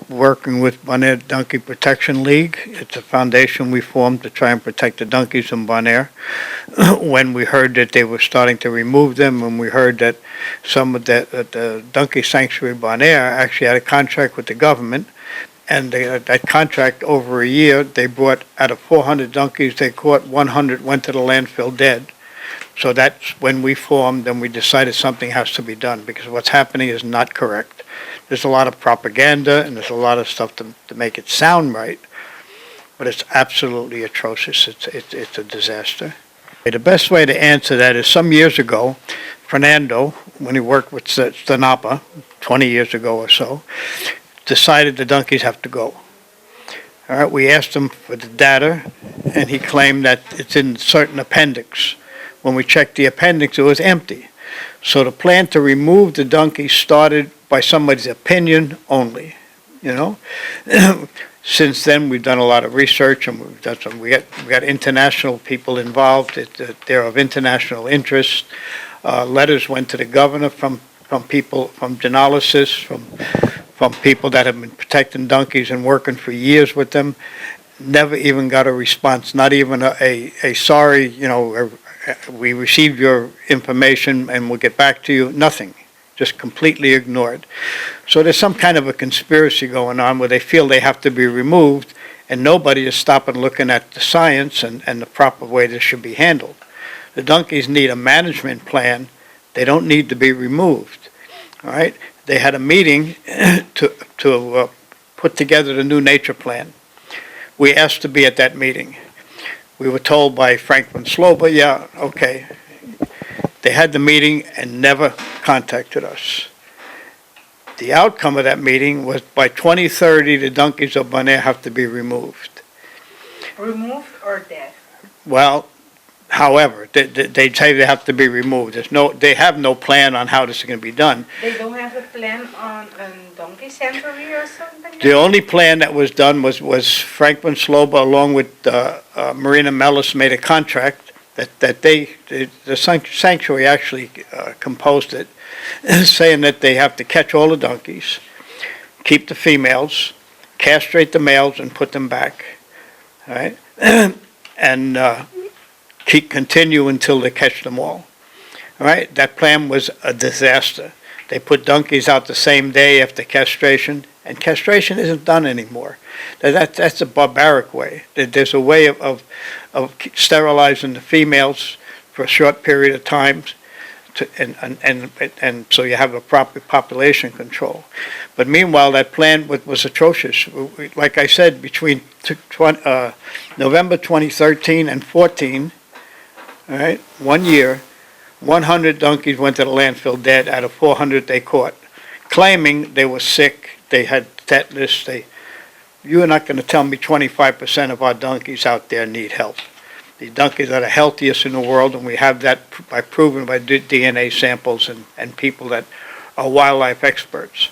working with Boneiro Donkey Protection League. It's a foundation we formed to try and protect the donkeys in Boneiro. When we heard that they were starting to remove them, and we heard that some of the donkey sanctuary Boneiro actually had a contract with the government, and that contract over a year, they brought, out of 400 donkeys they caught, 100 went to the landfill dead. So that's when we formed and we decided something has to be done, because what's happening is not correct. There's a lot of propaganda and there's a lot of stuff to make it sound right, but it's absolutely atrocious. It's a disaster. The best way to answer that is some years ago, Fernando, when he worked with Stanapa, 20 years ago or so, decided the donkeys have to go. All right, we asked him for the data, and he claimed that it's in certain appendix. When we checked the appendix, it was empty. So the plan to remove the donkeys started by somebody's opinion only, you know. Since then, we've done a lot of research, and we got international people involved. They're of international interest. Letters went to the governor from people, from genealogists, from people that have been protecting donkeys and working for years with them. Never even got a response, not even a sorry, you know, we received your information and we'll get back to you. Nothing. Just completely ignored. So there's some kind of a conspiracy going on where they feel they have to be removed, and nobody is stopping looking at the science and the proper way this should be handled. The donkeys need a management plan. They don't need to be removed. All right? They had a meeting to put together the new nature plan. We asked to be at that meeting. We were told by Franklin Sloba, yeah, okay. They had the meeting and never contacted us. The outcome of that meeting was by 2030, the donkeys of Boneiro have to be removed. Removed or dead? Well, however, they say they have to be removed. They have no plan on how this is going to be done. They don't have a plan on donkey sanctuary or something? The only plan that was done was Franklin Sloba, along with Marina Mellis, made a contract that the sanctuary actually composed it, saying that they have to catch all the donkeys, keep the females, castrate the males, and put them back. All right, and continue until they catch them all. All right, that plan was a disaster. They put donkeys out the same day after castration, and castration isn't done anymore. That's a barbaric way. There's a way of sterilizing the females for a short period of time, and so you have a proper population control. But meanwhile, that plan was atrocious. Like I said, between November 2013 and 14, all right, 1 year, 100 donkeys went to the landfill dead out of 400 they caught, claiming they were sick, they had tetanus. You are not going to tell me 25% of our donkeys out there need help. The donkeys are the healthiest in the world, and we have that proven by DNA samples and people that are wildlife experts.